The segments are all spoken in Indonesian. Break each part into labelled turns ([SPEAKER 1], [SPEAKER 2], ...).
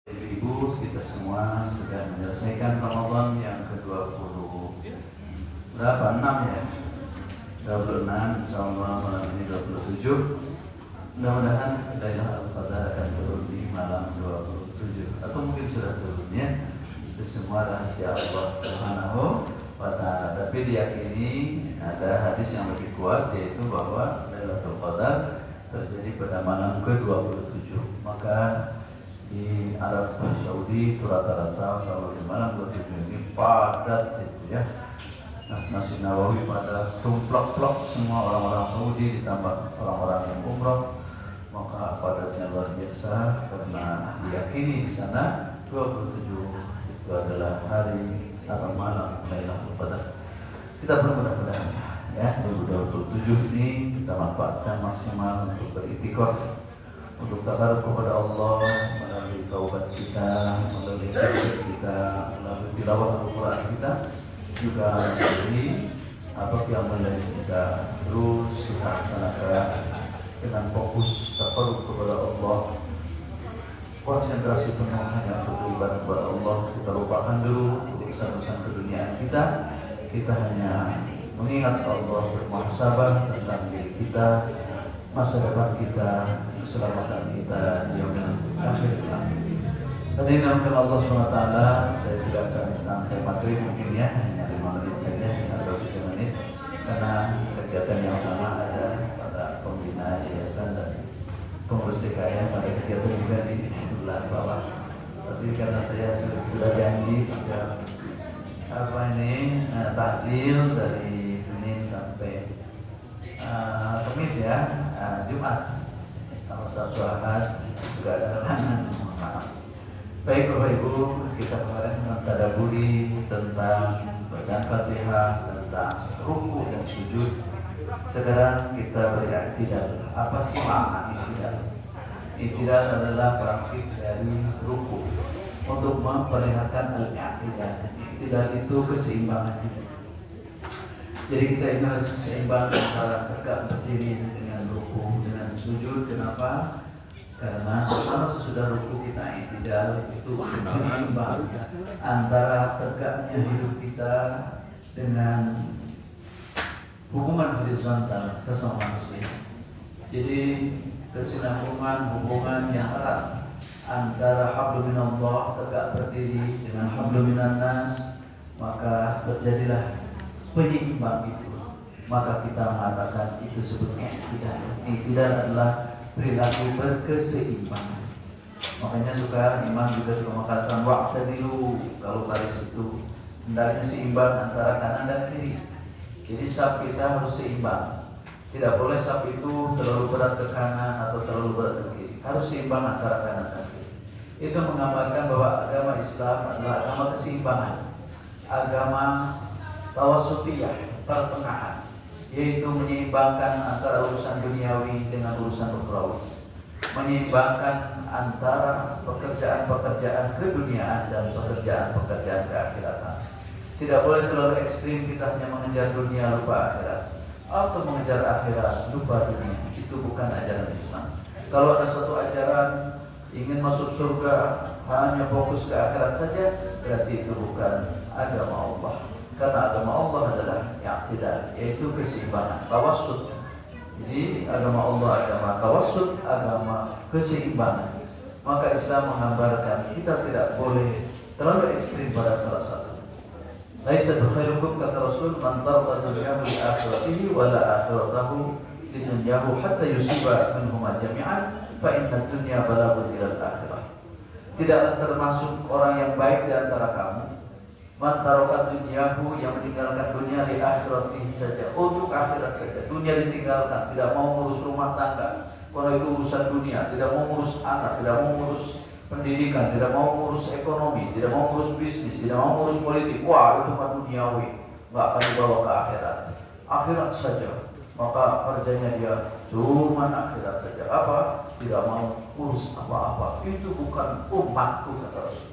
[SPEAKER 1] Ibu, kita semua sudah menyelesaikan Ramadan yang ke-20 berapa? 6 ya? 26, insyaallah malam ini 27. Mudah-mudahan Lailatul Qadar akan turun di malam 27 atau mungkin sudah turunnya. Itu semua rahasia Allah Subhanahu wa ta'ala. Tapi diyakini ada hadis yang lebih kuat, yaitu bahwa Lailatul Qadar terjadi pada malam ke-27. Maka di Arab Saudi itu rata-rata kalau di malam 27 ini padat itu ya. Masjid Nabawi pada tumplok-plok semua orang-orang Saudi ditambah orang-orang yang umroh, maka padatnya luar biasa karena diyakini di sana 27 itu adalah hari atau malam Lailatul Qadar. Kita bermudah-mudahan ya 2027 ini kita manfaatkan maksimal untuk beritikaf, untuk takarub kepada Allah melalui taubat kita, melalui zikir kita, melalui tilawah Al-Quran kita, juga melalui qiyamul lail kita. Terus kita laksanakan dengan fokus takarub kepada Allah, konsentrasi penuh hanya untuk beribadah kepada Allah. Kita lupakan dulu urusan-urusan keduniaan kita. Kita hanya mengingat Allah, bermuhasabah tentang diri kita, masa depan kita, keselamatan kita di yaumil akhir. Tadi dengan Allah SWT, saya tidak akan sampai maghrib mungkin ya, hanya 5 menit saja atau 7 menit, karena kegiatan yang sama ada pada pembina yayasan dan pengurus DKM, pada kegiatan juga di sebelah bawah. Tapi karena saya sudah janji sejak takjil dari Senin sampai Kamis ya, Jumat. Kalau Sabtu Ahad juga ada halangan, maaf. Baik Bapak Ibu, kita kemarin mentadaburi tentang bacaan Fatihah, tentang ruku dan sujud. Sekarang kita beriktidal. Apa sih makna iktidal? Iktidal adalah praktik dari ruku untuk memperlihatkan al-i'tidal. Iktidal itu keseimbangan. Jadi kita ini harus seimbang antara tegak berdiri dengan ruku, dengan sujud. Kenapa? Karena kalau sesudah ruku kita i'tidal itu seimbang antara tegaknya hidup kita dengan hubungan horizontal sesama manusia. Jadi kesinambungan hubungan yang erat antara hablum minallah, tegak berdiri, dengan hablum minannas, maka terjadilah penyeimbang itu. Maka kita mengatakan itu sebutnya iktidal. Iktidal adalah perilaku berkeseimbangan. Makanya suka imam juga mengatakan wa'tadilu, kalau baris itu hendaknya seimbang antara kanan dan kiri. Jadi saf kita harus seimbang. Tidak boleh saf itu terlalu berat ke kanan atau terlalu berat ke kiri. Harus seimbang antara kanan dan kiri. Itu menggambarkan bahwa agama Islam adalah agama keseimbangan, agama tawasutiyah, pertengahan, yaitu menyeimbangkan antara urusan duniawi dengan urusan ukhrawi, menyeimbangkan antara pekerjaan-pekerjaan keduniaan dan pekerjaan-pekerjaan keakhiratan. Tidak boleh terlalu ekstrim, kita hanya mengejar dunia lupa akhirat, atau mengejar akhirat lupa dunia. Itu bukan ajaran Islam. Kalau ada suatu ajaran ingin masuk surga hanya fokus ke akhirat saja, berarti itu bukan agama Allah. Karena agama Allah adalah i'tidal, yaitu keseimbangan, tawassut. Jadi agama Allah agama tawassut, agama keseimbangan. Maka Islam menggambarkan kita tidak boleh terlalu ekstrim pada salah satu. Laisa khairukum, kata Rasul, man tarada dunyahu li akhiratihi wa la akhiratahu li dunyahu hatta yusiba minhuma jami'an fa inna dunya balagun ila al-akhirah. Tidaklah termasuk orang yang baik di antara kamu man taraka dunyahu, yang meninggalkan dunia li akhiratihi saja, untuk akhirat saja. Dunia ditinggalkan, tidak mau ngurus rumah tangga kalau itu urusan dunia, tidak mau ngurus anak, tidak mau ngurus pendidikan, tidak mau ngurus ekonomi, tidak mau ngurus bisnis, tidak mau ngurus politik. Wah, itu mah duniawi, nggak akan dibawa ke akhirat. Akhirat saja, maka kerjanya dia cuma akhirat saja. Apa? Tidak mau urus apa-apa. Itu bukan umatku, kata Rasul.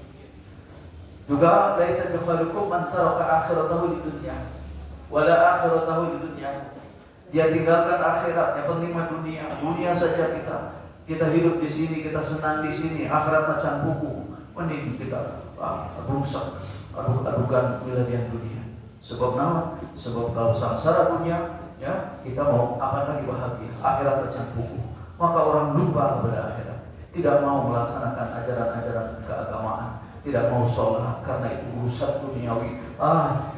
[SPEAKER 1] Juga laisa bikhairukum man taraka akhiratahu di dunia wala akhiratahu di dunia. Dia tinggalkan akhirat, yang penting mah dunia. Dunia saja kita hidup di sini, kita senang di sini. Akhirat macam buku. mending kita rusak aduk-adukan milenian dunia. Sebab nama, sebab kalau sengsara dunia, ya kita mau apa lagi bahagia, akhirat tercampur. Maka orang lupa kepada akhirat, tidak mau melaksanakan ajaran-ajaran keagamaan, tidak mau sholat karena itu urusan duniawi.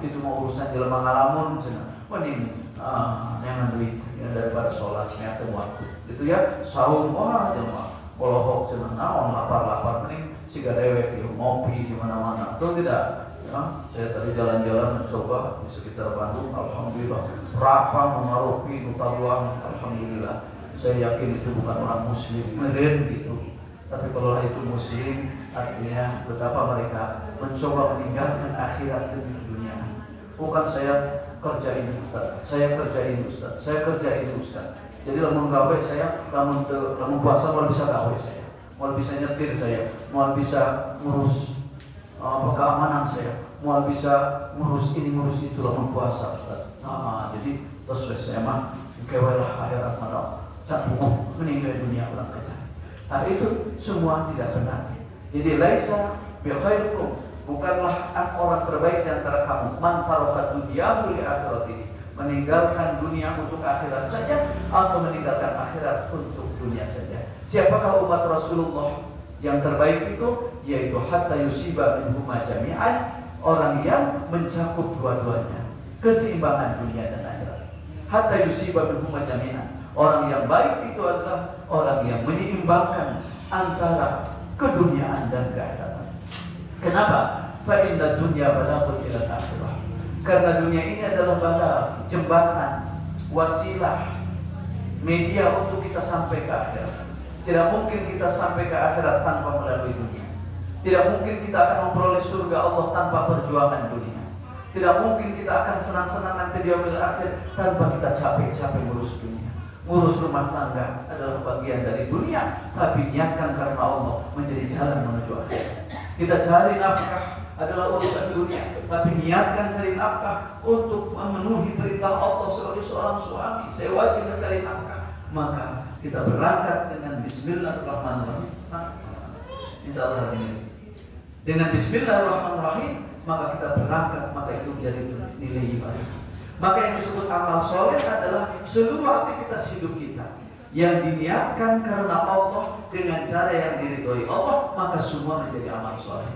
[SPEAKER 1] Itu mau urusan jelema ngalamun cenah. Mending jangan duit ya, daripada sholat nyata waktu. Itu ya saum jelema bolohok cenah naon lapar-lapar mending siga dewek ya, ngopi di mana-mana. Itu tidak. Ya, saya tadi jalan-jalan mencoba di sekitar Bandung, alhamdulillah. Rafa mengaruhi Nutaluang, alhamdulillah. Saya yakin itu bukan orang muslim, meren gitu. Tapi kalau itu muslim, artinya betapa mereka mencoba meninggalkan akhirat demi dunia. Bukan saya kerja ini Ustaz, saya kerja ini Ustaz, saya kerja ini Ustaz. Jadi lamun gawe saya, lamun puasa mau bisa gawe saya, mau bisa nyetir saya, mau bisa ngurus keamanan saya, mau bisa ngurus ini ngurus itu lamun puasa Ustaz. Jadi terus saya mah kewelah akhirat mana campur meninggal dunia orang kata. Itu semua tidak benar. Jadi laisa bi khairikum, bukanlah orang terbaik di antara kamu man taraka dunyahu li akhirati, meninggalkan dunia untuk akhirat saja atau meninggalkan akhirat untuk dunia saja. Siapakah umat Rasulullah yang terbaik itu? Yaitu hatta yusiba minhuma jami'an, orang yang mencakup dua-duanya, keseimbangan dunia dan akhirat. Hatta yusiba minhuma jami'an, orang yang baik itu adalah orang yang menyeimbangkan antara keduniaan dan keakhiratan. Kenapa? Fa inna dunya balaghun ila akhirah. Karena dunia ini adalah balagh, jembatan, wasilah, media untuk kita sampai ke akhirat. Tidak mungkin kita sampai ke akhirat tanpa melalui dunia. Tidak mungkin kita akan memperoleh surga Allah tanpa perjuangan dunia. Tidak mungkin kita akan senang-senang nanti di yaumil akhir tanpa kita capek-capek ngurus dunia. Ngurus rumah tangga adalah bagian dari dunia, tapi niatkan karena Allah menjadi jalan menuju akhirat. Kita cari nafkah adalah urusan dunia, tapi niatkan cari nafkah untuk memenuhi perintah Allah sebagai seorang suami. Saya wajib mencari nafkah, maka kita berangkat dengan Bismillahirrahmanirrahim. Insyaallah ini. Dengan Bismillahirrahmanirrahim, maka kita berangkat, maka itu menjadi nilai ibadah. Maka yang disebut amal soleh adalah seluruh aktivitas hidup kita yang diniatkan karena Allah dengan cara yang diridhoi Allah, maka semua menjadi amal soleh.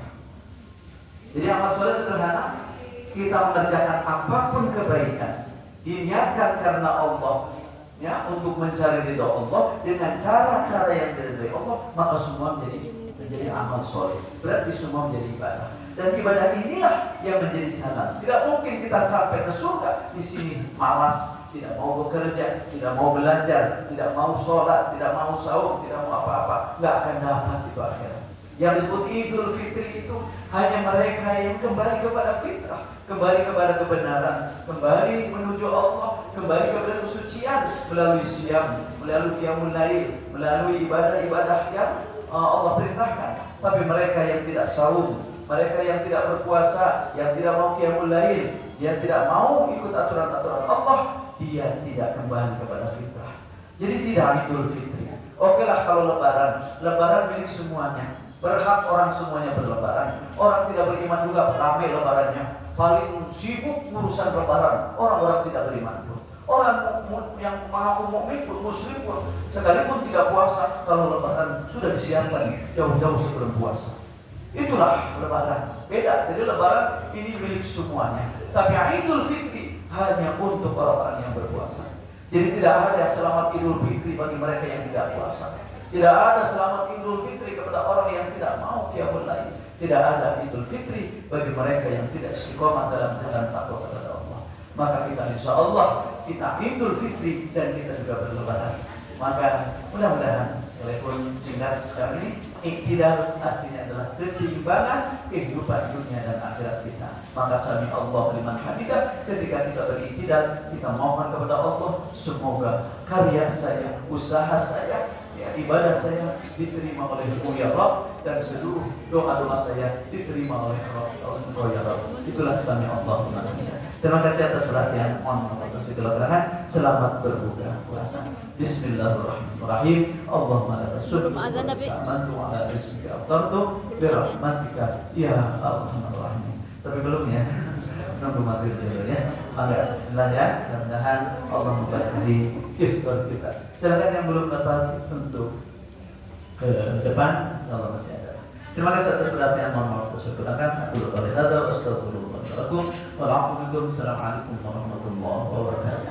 [SPEAKER 1] Jadi amal soleh sederhana, kita mengerjakan apapun kebaikan diniatkan karena Allah, ya, untuk mencari ridho Allah dengan cara-cara yang diridhoi Allah, maka semua menjadi amal soleh. Berarti semua menjadi ibadah. Dan ibadah inilah yang menjadi jalan. Tidak mungkin kita sampai ke surga di sini malas, tidak mau bekerja, tidak mau belajar, tidak mau sholat, tidak mau sahur, tidak mau apa-apa, nggak akan dapat itu akhirat. Yang disebut Idul Fitri itu hanya mereka yang kembali kepada fitrah, kembali kepada kebenaran, kembali menuju Allah, kembali kepada kesucian melalui siam, melalui qiyamul lail, melalui ibadah-ibadah yang Allah perintahkan. Tapi mereka yang tidak saum, mereka yang tidak berpuasa, yang tidak mau qiyamul lail, yang tidak mau ikut aturan-aturan Allah, dia tidak kembali kepada fitrah. Jadi tidak Idul Fitri. Oke lah kalau lebaran milik semuanya. Berhak orang semuanya berlebaran. Orang tidak beriman juga ramai lebarannya. Paling sibuk urusan lebaran orang-orang tidak beriman pun. Orang yang maha mukmin pun, muslim pun, sekalipun tidak puasa, kalau lebaran sudah disiapkan jauh-jauh sebelum puasa. Itulah lebaran. Beda. Jadi lebaran ini milik semuanya. Tapi Idul Fitri hanya untuk orang-orang yang berpuasa. Jadi tidak ada selamat Idul Fitri bagi mereka yang tidak puasa. Tidak ada selamat Idul Fitri kepada orang yang tidak mau qiyamul lail. Tidak ada Idul Fitri bagi mereka yang tidak istiqomah dalam jalan takwa kepada Allah. Maka kita insya Allah kita Idul Fitri dan kita juga berlebaran. Maka mudah-mudahan sekalipun singkat sekali ini, iktidal artinya adalah keseimbangan kehidupan dunia dan akhirat kita. Maka sami Allah liman hamidah, ketika kita beriktidal, kita mohon kepada Allah semoga karya saya, usaha saya, ya, ibadah saya diterima oleh-Mu ya Rabb, dan seluruh doa-doa saya diterima oleh Allah ya Rabb. Itulah sami Allah liman hamidah. Terima kasih atas perhatian. Mohon maaf atas segala kekurangan. Selamat berbuka puasa. Bismillahirrahmanirrahim. Allahumma laka syukru wa laka amantu ala rizqika aftartu bi rahmatika ya arhamar rahimin. Tapi belum ya. Nunggu maghrib dulu ya. Maka bismillah ya. Mudah-mudahan Allah memberkahi iftar kita. Silakan yang belum dapat untuk ke depan, insyaallah masih ada. Terima kasih atas perhatian. Mohon maaf atas kekurangan. Aku lupa hada wa astagfirullah wa lakum wa assalamualaikum warahmatullahi wabarakatuh.